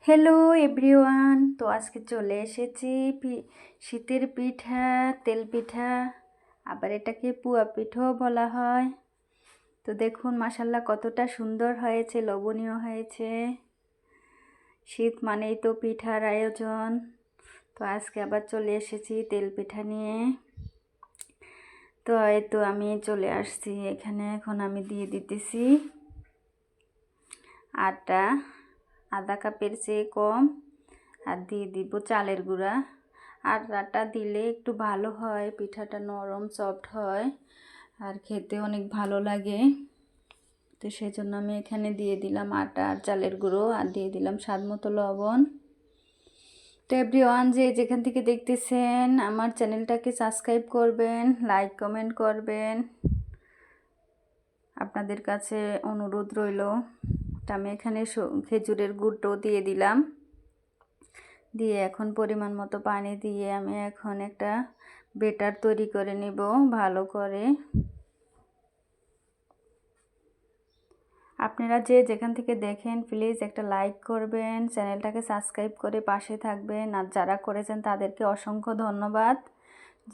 Hello everyone, তো আজকে চলে এসেছি শীতের পিঠা, তেল পিঠা, আবার এটাকে পুয়া পিঠাও বলা হয়। তো দেখুন মাশাল্লাহ কতটা সুন্দর হয়েছে, লোভনীয় হয়েছে। শীত মানেই তো পিঠার আয়োজন। তো আজকে আবার চলে এসেছি তেল পিঠা নিয়ে। তো এই তো আমি চলে আসছি এখানে। এখন আমি দিয়ে দিতেছি আটা, আধা কাপের চেয়ে কম, আর দিয়ে দিব চালের গুঁড়া। আটাটা দিলে একটু ভালো হয়, পিঠাটা নরম সফট হয় আর খেতে অনেক ভালো লাগে। তো সেজন্য আমি এখানে দিয়ে দিলাম আটা আর চালের গুঁড়ো, আর দিয়ে দিলাম স্বাদ মতো লবণ। তো এভরিওয়ান, যে যেখান থেকে দেখতেছেন আমার চ্যানেলটাকে সাবস্ক্রাইব করবেন, লাইক কমেন্ট করবেন, আপনাদের কাছে অনুরোধ রইল। তো আমি এখানে খেজুরের গুড়টাও দিয়ে দিলাম, দিয়ে এখন পরিমাণ মতো পানি দিয়ে আমি এখন একটা বেটার তৈরি করে নিব ভালো করে। আপনারা যে যেখান থেকে দেখেন প্লিজ একটা লাইক করবেন, চ্যানেলটাকে সাবস্ক্রাইব করে পাশে থাকবেন। আর যারা করেছেন তাদেরকে অসংখ্য ধন্যবাদ।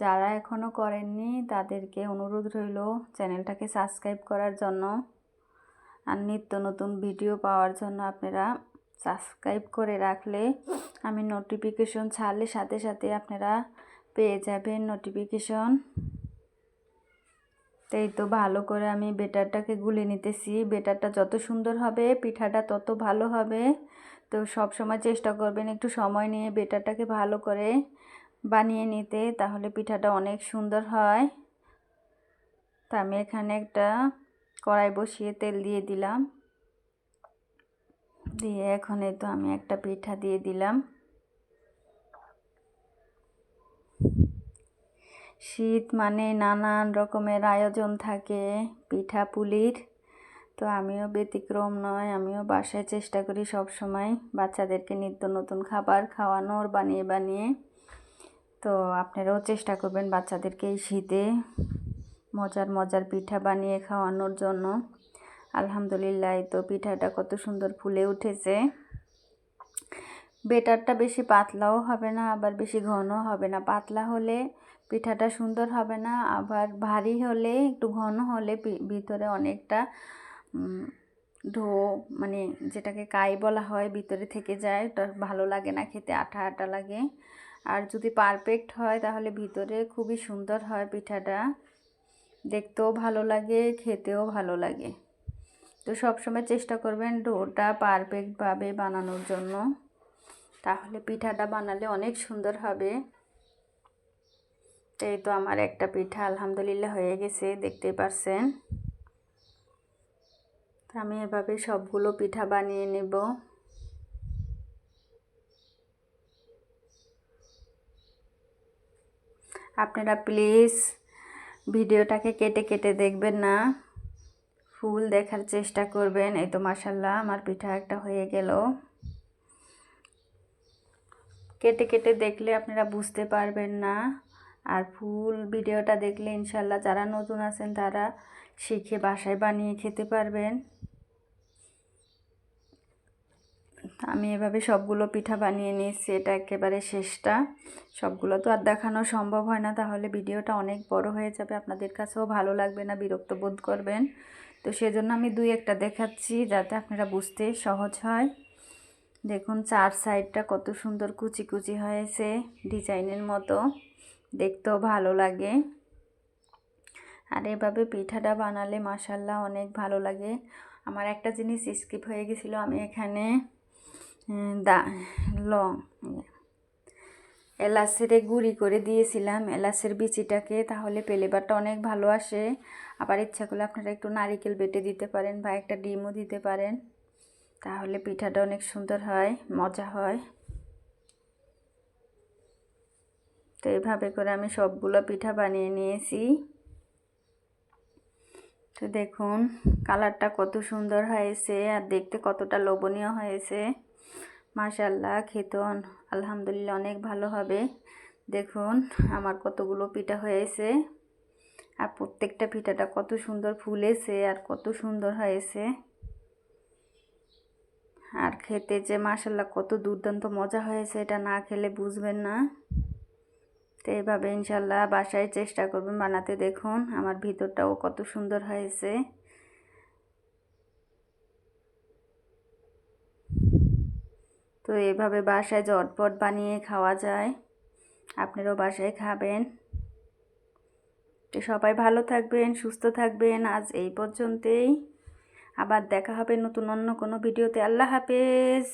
যারা এখনও করেননি তাদেরকে অনুরোধ রইল চ্যানেলটাকে সাবস্ক্রাইব করার জন্য। আর নিত্য নতুন ভিডিও পাওয়ার জন্য আপনারা সাবস্ক্রাইব করে রাখলে আমি নোটিফিকেশন ছাড়লে সাথে সাথে আপনারা পেয়ে যাবেন নোটিফিকেশন। তাই তো ভালো করে আমি বেটারটাকে গুলে নিতেছি। বেটারটা যত সুন্দর হবে পিঠাটা তত ভালো হবে। তো সব সময় চেষ্টা করবেন একটু সময় নিয়ে বেটারটাকে ভালো করে বানিয়ে নিতে, তাহলে পিঠাটা অনেক সুন্দর হয়। তো আমি এখানে একটা কড়াই বসিয়ে তেল দিয়ে দিলাম, দিয়ে এখন এই তো আমি একটা পিঠা দিয়ে দিলাম। শীত মানে নানান রকমের আয়োজন থাকে পিঠা পুলির। তো আমিও ব্যতিক্রম নয়, আমিও বাসায় চেষ্টা করি সব সময় বাচ্চাদেরকে নিত্য নতুন খাবার খাওয়ানোর বানিয়ে বানিয়ে। তো আপনারাও চেষ্টা করবেন বাচ্চাদেরকে এই শীতে মজার মজার পিঠা বানিয়ে খাওয়ানোর জন্য। আলহামদুলিল্লাহ, তো পিঠাটা কত সুন্দর ফুলে উঠেছে। বেটারটা বেশি পাতলাও হবে না, আবার বেশি ঘনও হবে না। পাতলা হলে পিঠাটা সুন্দর হবে না, আবার ভারী হলে একটু ঘন হলে ভিতরে অনেকটা ডো মানে যেটাকে কাই বলা হয় ভিতরে থেকে যায়, ওটা ভালো লাগে না খেতে, আঠা আঠা লাগে। আর যদি পারফেক্ট হয় তাহলে ভিতরে খুবই সুন্দর হয় পিঠাটা, দেখতেও ভালো লাগে, খেতেও ভালো লাগে। তো সবসময় চেষ্টা করবেন ডোটা পারফেক্টভাবে বানানোর জন্য, তাহলে পিঠাটা বানালে অনেক সুন্দর হবে। এই তো আমার একটা পিঠা আলহামদুলিল্লাহ হয়ে গেছে, দেখতেই পারছেন। আমি এভাবে সবগুলো পিঠা বানিয়ে নেব। আপনারা প্লিজ ভিডিওটাকে কেটে কেটে দেখবেন না, ফুল দেখার চেষ্টা করবেন। এই তো মাশাল্লাহ আমার পিঠা একটা হয়ে গেল। কেটে কেটে দেখলে আপনারা বুঝতে পারবেন না, আর ফুল ভিডিওটা দেখলে ইনশাল্লাহ যারা নতুন আছেন তারা শিখে বাসায় বানিয়ে খেতে পারবেন। আমি এভাবে সবগুলো পিঠা বানিয়ে নিয়েছি, এটা একেবারে শেষটা। সবগুলো তো আর দেখানো সম্ভব হয় না, তাহলে ভিডিওটা অনেক বড় হয়ে যাবে, আপনাদের কাছেও ভালো লাগবে না, বিরক্ত বোধ করবেন। তো সেজন্য আমি দুই একটা দেখাচ্ছি যাতে আপনারা বুঝতে সহজ হয়। দেখুন চার সাইডটা কত সুন্দর কুচি কুচি হয়েছে, ডিজাইনের মতো, দেখতেও ভালো লাগে। আর এভাবে পিঠাটা বানালে মাশাল্লাহ অনেক ভালো লাগে। আমার একটা জিনিস স্কিপ হয়ে গেছিলো, আমি এখানে এলাচের গুঁড়ি করে দিয়েছিলাম, এলাচের বিচিটাকে, তাহলে ফ্লেভারটা অনেক ভালো আসে। আবার ইচ্ছা করলে আপনারা একটু নারিকেল বেটে দিতে পারেন বা একটা ডিমও দিতে পারেন, তাহলে পিঠাটা অনেক সুন্দর হয়, মজা হয়। তো এইভাবে করে আমি সবগুলো পিঠা বানিয়ে নিয়েছি। তো দেখুন কালারটা কত সুন্দর হয়েছে আর দেখতে কতটা লোভনীয় হয়েছে। মাশাআল্লাহ, খেতেও আলহামদুলিল্লাহ অনেক ভালো হবে। দেখুন আমার কতগুলো পিঠা হয়েছে, আর প্রত্যেকটা পিঠাটা কত সুন্দর ফুলেছে আর কত সুন্দর হয়েছে। আর খেতে যে মাশাআল্লাহ কত দুর্দান্ত মজা হয়েছে, এটা না খেলে বুঝবেন না। তো এইভাবে ইনশাল্লাহ বাসায় চেষ্টা করবেন বানাতে। দেখুন আমার ভিতরটাও কত সুন্দর হয়েছে। তো এভাবে বাসায় ঝটপট বানিয়ে খাওয়া যায়, আপনারাও বাসায় খাবেন। তো সবাই ভালো থাকবেন, সুস্থ থাকবেন। আজ এই পর্যন্তই, আবার দেখা হবে নতুন অন্য কোনো ভিডিওতে। আল্লাহ হাফেজ।